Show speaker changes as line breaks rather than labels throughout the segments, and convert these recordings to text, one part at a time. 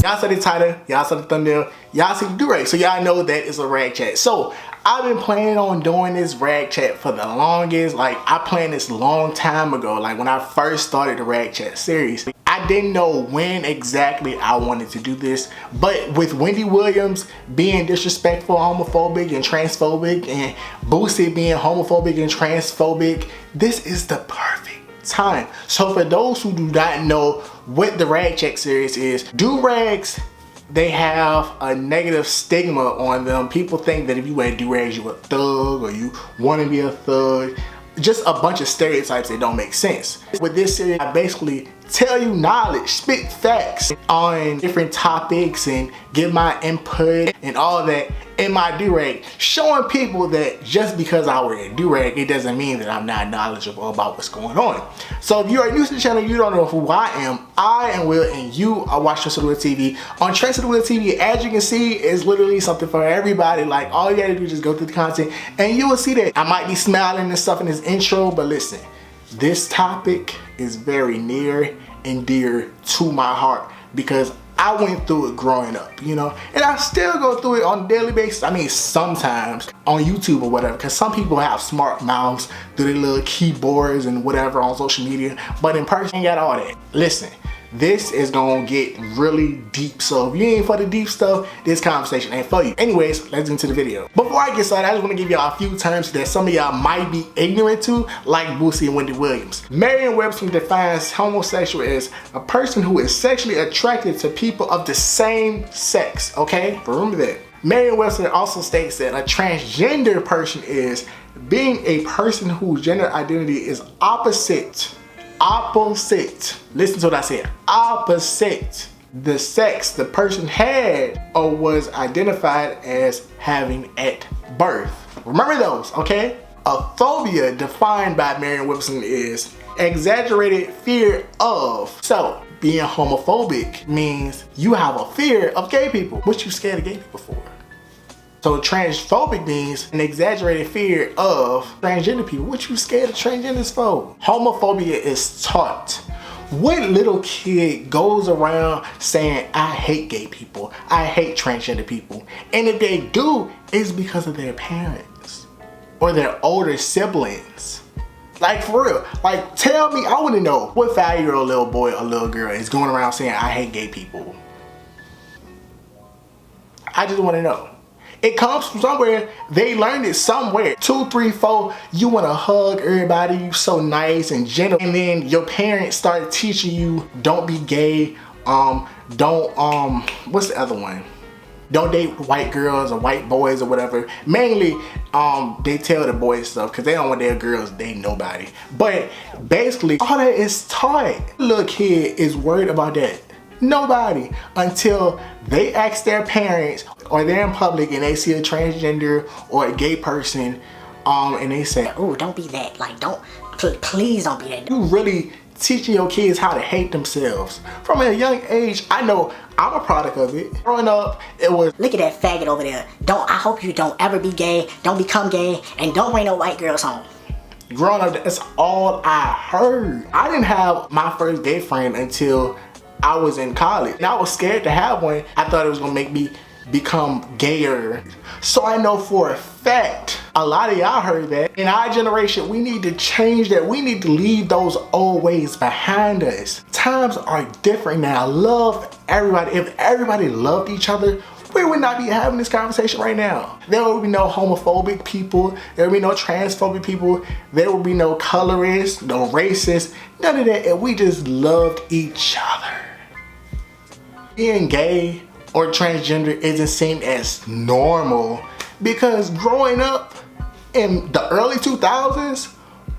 Y'all saw the title, y'all saw the thumbnail, y'all see the do-rag, so y'all know that it's a rag chat. So I've been planning on doing this rag chat for the longest. Like, I planned this long time ago, like when I first started the rag chat series. I didn't know when exactly I wanted to do this, but with Wendy Williams being disrespectful, homophobic, and transphobic, and Boosie being homophobic and transphobic, this is the perfect time. So for those who do not know what the rag check series is, do-rags, they have a negative stigma on them. People think that if you wear do-rags, you're a thug, or you want to be a thug. Just a bunch of stereotypes that don't make sense. With this series, I basically tell you knowledge, spit facts on different topics, and give my input and all that in my do-rag, showing people that just because I wear a do-rag, it doesn't mean that I'm not knowledgeable about what's going on. So if you are new to the channel, you don't know who I am Will, and you are watching Transphobia TV. On Transphobia TV, as you can see, is literally something for everybody. Like, all you gotta do is just go through the content, and you will see that I might be smiling and stuff in this intro, but listen, this topic is very near and dear to my heart because I went through it growing up, you know, and I still go through it on a daily basis. I mean, sometimes on YouTube or whatever, because some people have smart mouths through their little keyboards and whatever on social media, but in person, you got all that. Listen, this is gonna get really deep, so if you ain't for the deep stuff, this conversation ain't for you. Anyways, let's get into the video. Before I get started, I just want to give y'all a few terms that some of y'all might be ignorant to, like Boosie and Wendy Williams. Merriam-Webster defines homosexual as a person who is sexually attracted to people of the same sex, okay? Remember that. Merriam-Webster also states that a transgender person is being a person whose gender identity is opposite, listen to what I said, opposite the sex the person had or was identified as having at birth. Remember those, okay? A phobia defined by Merriam-Webster is exaggerated fear of. So being homophobic means you have a fear of gay people. What you scared of gay people for? So transphobic means an exaggerated fear of transgender people. What you scared of transgenders for? Homophobia is taught. What little kid goes around saying, I hate gay people, I hate transgender people? And if they do, it's because of their parents or their older siblings. Like, for real, like, tell me, I wanna know what 5-year-old little boy or little girl is going around saying, I hate gay people. I just wanna know. It comes from somewhere. They learned it somewhere. 2, 3, 4, you want to hug everybody, you so nice and gentle, and then your parents start teaching you don't be gay, what's the other one? Don't date white girls or white boys or whatever. Mainly, they tell the boys stuff because they don't want their girls dating nobody. But basically, all that is taught. Little kid is worried about that. Nobody, until they ask their parents or they're in public and they see a transgender or a gay person, and they say, oh, don't be that, like, don't, please don't be that. You really teaching your kids how to hate themselves from a young age. I know I'm a product of it. Growing up, it was, look at that faggot over there. I hope you don't ever be gay, don't become gay, and don't bring no white girls home. Growing up, that's all I heard. I didn't have my first gay friend until I was in college, and I was scared to have one. I thought it was gonna make me become gayer. So I know for a fact, a lot of y'all heard that. In our generation, we need to change that. We need to leave those old ways behind us. Times are different now. Love everybody. If everybody loved each other, we would not be having this conversation right now. There would be no homophobic people. There would be no transphobic people. There would be no colorists, no racists, none of that. And we just loved each other. Being gay or transgender isn't seen as normal because growing up in the early 2000s,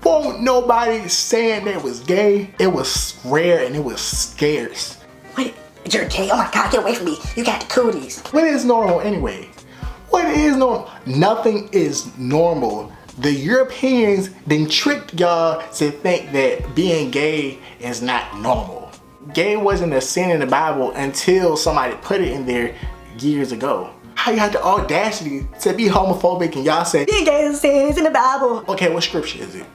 won't nobody saying they was gay. It was rare and it was scarce. Wait, you're gay? Oh my God, get away from me. You got the cooties. What is normal anyway? What is normal? Nothing is normal. The Europeans then tricked y'all to think that being gay is not normal. Gay wasn't a sin in the Bible until somebody put it in there years ago. How you had the audacity to be homophobic and y'all say, being gay is a sin, it's in the Bible. Okay, what scripture is it?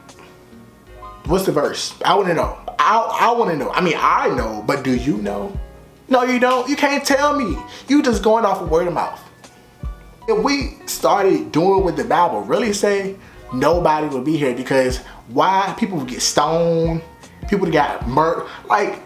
What's the verse? I wanna know. I wanna know. I mean, I know, but do you know? No, you don't. You can't tell me. You just going off of word of mouth. If we started doing what the Bible really say, nobody would be here, because why? People would get stoned, people got murdered. Like,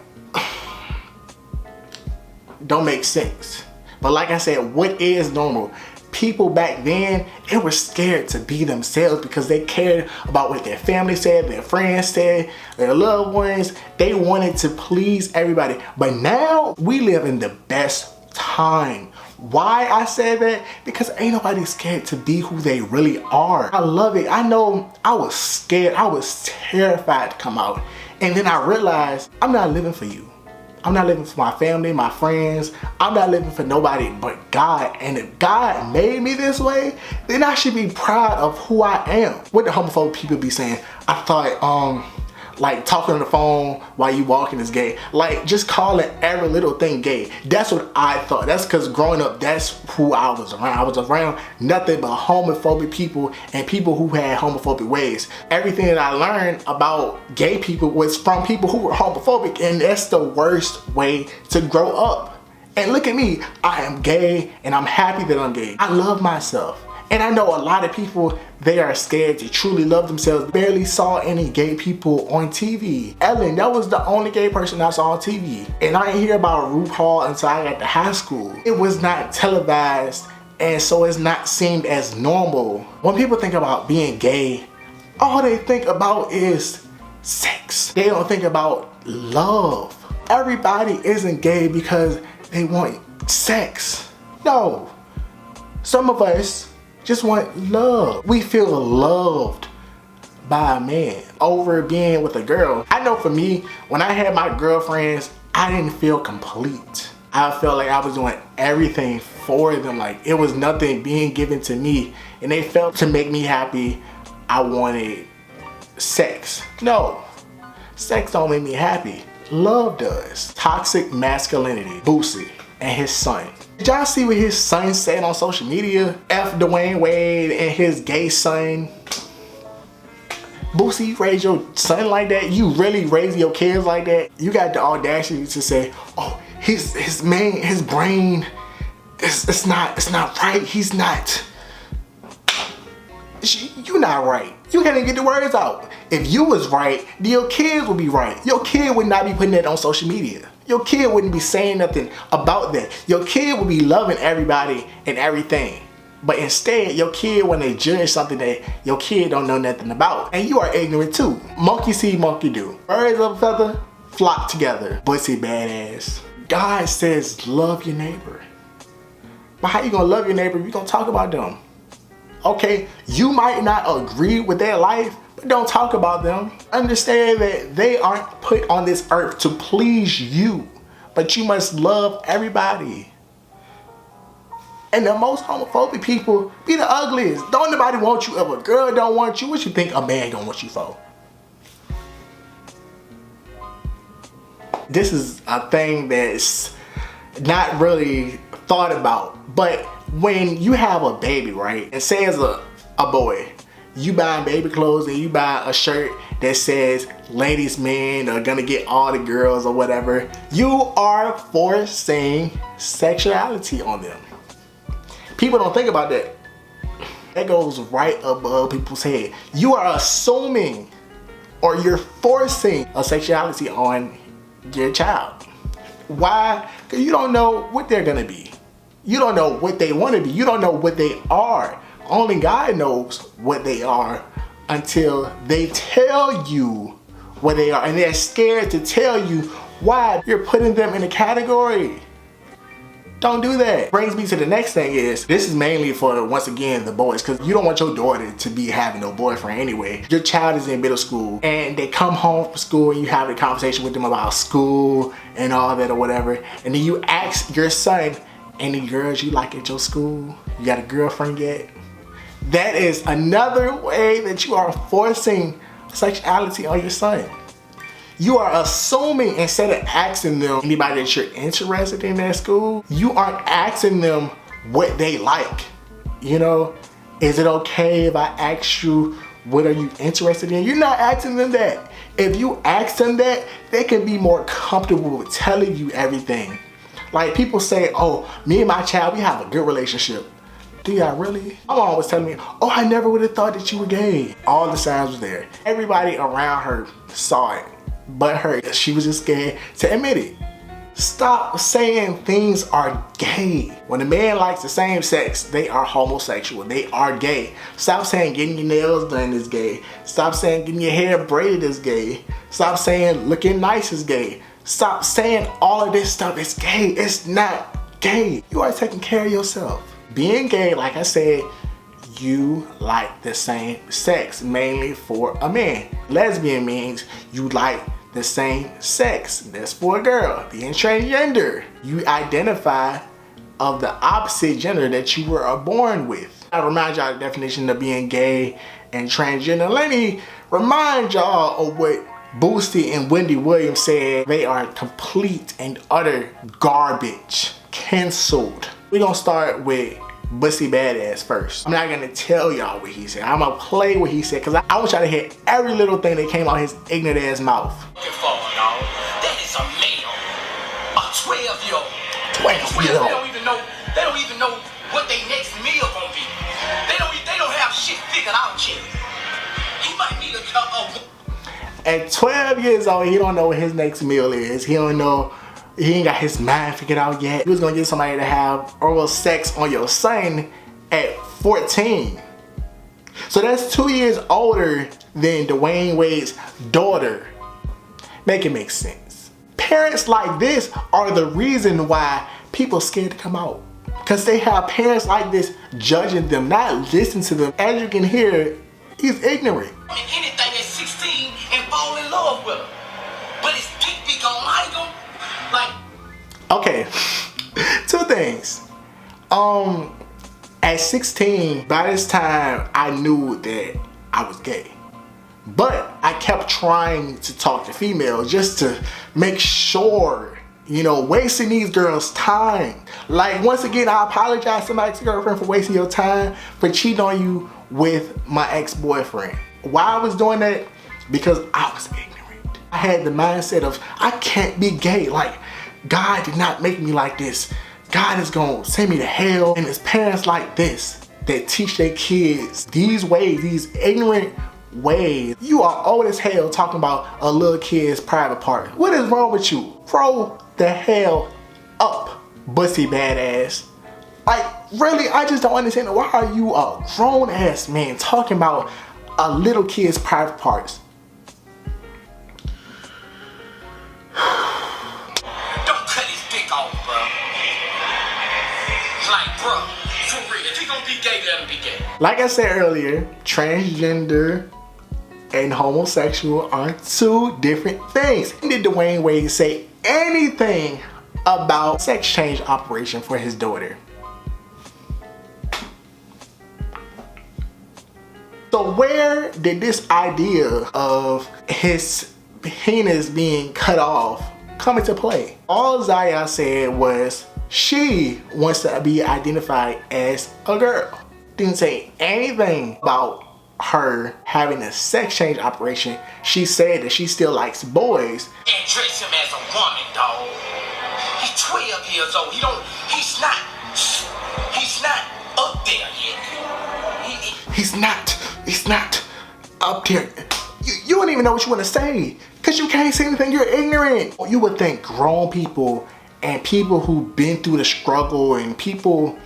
don't make sense. But like I said, what is normal? People back then, they were scared to be themselves because they cared about what their family said, their friends said, their loved ones. They wanted to please everybody. But now we live in the best time. Why I said that? Because ain't nobody scared to be who they really are. I love it. I know I was scared. I was terrified to come out. And then I realized I'm not living for you. I'm not living for my family, my friends. I'm not living for nobody but God. And if God made me this way, then I should be proud of who I am. What the homophobic people be saying? I thought, like talking on the phone while you walking is gay. Like, just calling every little thing gay. That's what I thought. That's because growing up, that's who I was around. I was around nothing but homophobic people and people who had homophobic ways. Everything that I learned about gay people was from people who were homophobic, and that's the worst way to grow up. And look at me, I am gay and I'm happy that I'm gay. I love myself. And I know a lot of people, they are scared to truly love themselves. Barely saw any gay people on TV. Ellen, that was the only gay person I saw on TV. And I didn't hear about RuPaul until I got to high school. It was not televised, and so it's not seen as normal. When people think about being gay, all they think about is sex. They don't think about love. Everybody isn't gay because they want sex. No. Some of us just want love. We feel loved by a man over being with a girl. I know for me, when I had my girlfriends, I didn't feel complete. I felt like I was doing everything for them. Like, it was nothing being given to me, and they felt to make me happy, I wanted sex. No, sex don't make me happy. Love does. Toxic masculinity. Boosie and his son. Did y'all see what his son said on social media? F Dwayne Wade and his gay son. Boosie, you raise your son like that? You really raise your kids like that? You got the audacity to say, oh, his brain, it's not right. He's not. You're not right. You can't even get the words out. If you was right, then your kids would be right. Your kid would not be putting that on social media. Your kid wouldn't be saying nothing about that. Your kid would be loving everybody and everything. But instead, your kid, when they judge something that your kid don't know nothing about, and you are ignorant too. Monkey see, monkey do. Birds of a feather flock together. Bussy badass. God says love your neighbor. But how you gonna love your neighbor if you gonna talk about them? Okay, you might not agree with their life, but don't talk about them. Understand that they aren't put on this earth to please you, but you must love everybody. And the most homophobic people be the ugliest. Don't nobody want you. If a girl don't want you, what you think a man gonna want you for? This is a thing that's not really thought about, but when you have a baby, right, and say as a boy, you buying baby clothes and you buy a shirt that says ladies men are gonna get all the girls or whatever, you are forcing sexuality on them. People don't think about that. That goes right above people's head. You are assuming or you're forcing a sexuality on your child. Why? Because you don't know what they're gonna be. You don't know what they want to be. You don't know what they are. Only God knows what they are until they tell you what they are. And they're scared to tell you why. You're putting them in a category. Don't do that. Brings me to the next thing is, this is mainly for, once again, the boys, because you don't want your daughter to be having no boyfriend anyway. Your child is in middle school and they come home from school and you have a conversation with them about school and all that or whatever. And then you ask your son, any girls you like at your school? You got a girlfriend yet? That is another way that you are forcing sexuality on your son. You are assuming, instead of asking them anybody that you're interested in at school, you aren't asking them what they like. You know, is it okay if I ask you what are you interested in? You're not asking them that. If you ask them that, they can be more comfortable with telling you everything. Like people say, oh, me and my child, we have a good relationship. Do y'all really? My mom was telling me, oh, I never would have thought that you were gay. All the signs was there. Everybody around her saw it, but her. She was just scared to admit it. Stop saying things are gay. When a man likes the same sex, they are homosexual. They are gay. Stop saying getting your nails done is gay. Stop saying getting your hair braided is gay. Stop saying looking nice is gay. Stop saying all of this stuff is gay. It's not gay. You are taking care of yourself. Being gay, like I said, you like the same sex, mainly for a man. Lesbian means you like the same sex. That's for a girl. Being transgender, you identify of the opposite gender that you were born with. I remind y'all the definition of being gay and transgender. Let me remind y'all of what Boosty and Wendy Williams said. They are complete and utter garbage. Canceled. We're gonna start with Bussy Badass first. I'm not gonna tell y'all what he said. I'm gonna play what he said because I want y'all to hear every little thing that came out his ignorant ass mouth.
That is a male, a 12-year-old.
12-year-old.
They don't even know what their next meal gonna be. They don't have shit figured out yet. He might need a
At 12 years old, he don't know what his next meal is. He don't know. He ain't got his mind figured out yet. He was gonna get somebody to have oral sex on your son at 14. So that's 2 years older than Dwayne Wade's daughter. Make it make sense. Parents like this are the reason why people scared to come out. Because they have parents like this judging them, not listening to them. As you can hear, he's ignorant.
Anything at 16 and fall in love with her. But his dick be gone, I ain't gonna. Like,
okay, two things. At 16, by this time, I knew that I was gay. But I kept trying to talk to females just to make sure, you know, wasting these girls' time. Like, once again, I apologize to my ex-girlfriend for wasting your time, for cheating on you with my ex-boyfriend. Why I was doing that? Because I was ignorant. I had the mindset of, I can't be gay. Like, God did not make me like this. God is gonna send me to hell. And it's parents like this that teach their kids these ways, these ignorant ways. You are old as hell talking about a little kid's private part. What is wrong with you? Grow the hell up, Bussy Badass. Like, really, I just don't understand. Why are you a grown ass man talking about a little kid's private parts? Like I said earlier, transgender and homosexual are two different things. Did Dwayne Wade say anything about sex change operation for his daughter? So where did this idea of his penis being cut off come into play? All Zaya said was she wants to be identified as a girl. Didn't say anything about her having a sex change operation. She said that she still likes boys.
And dress him as a woman, dog. He's 12 years old. He's not up there yet.
He's not up there. You don't even know what you want to say. Because you can't say anything, you're ignorant. You would think grown people and people who've been through the struggle and people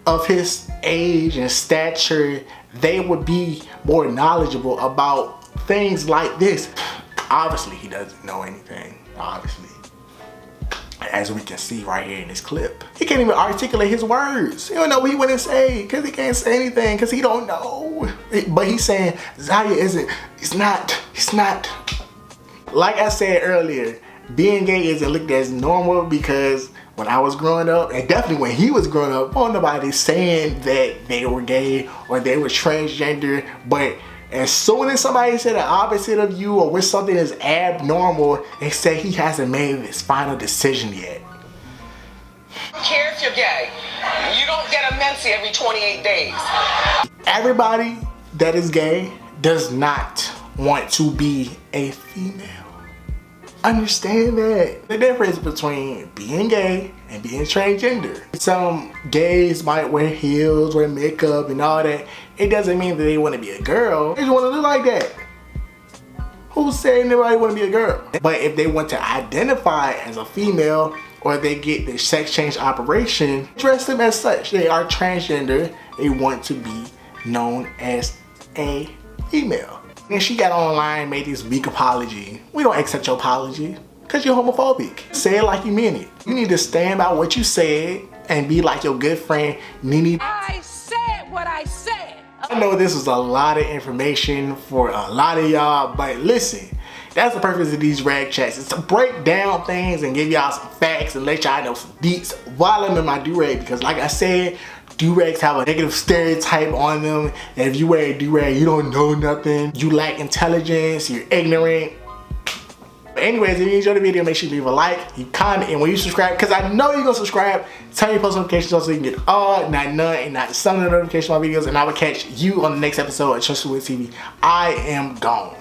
of his age and stature, they would be more knowledgeable about things like this. Obviously, he doesn't know anything, obviously. As we can see right here in this clip. He can't even articulate his words. He don't know what he wouldn't say because he can't say anything because he don't know. But he's saying Zaya he's not. Like I said earlier, being gay isn't looked as normal because when I was growing up, and definitely when he was growing up, wasn't nobody saying that they were gay or they were transgender. But as soon as somebody said the opposite of you or with something is abnormal, they say he hasn't made his final decision yet.
I don't care if you're gay. You don't get a menses every 28 days.
Everybody that is gay does not want to be a female. understand that. The difference between being gay and being transgender. Some gays might wear heels, wear makeup and all that. It doesn't mean that they want to be a girl. They just want to look like that. Who's saying nobody want to be a girl? But if they want to identify as a female, or they get the sex change operation, dress them as such. They are transgender. They want to be known as a female. And she got online, made this weak apology. We don't accept your apology because you're homophobic. Say it like you mean it. You need to stand by what you said and be like your good friend, Nene.
I said what I said.
I know this is a lot of information for a lot of y'all, but listen, that's the purpose of these rag chats. It's to break down things and give y'all some facts and let y'all know some deets while I'm in my do-rag, because like I said, do-rags have a negative stereotype on them. And if you wear a do-rag, you don't know nothing. You lack intelligence, you're ignorant. But anyways, if you enjoyed the video, make sure you leave a like, you comment, and when you subscribe, because I know you're gonna subscribe, turn your post notifications on so you can get all, not none, and not some of the notifications of my videos, and I will catch you on the next episode of Transphobia TV. I am gone.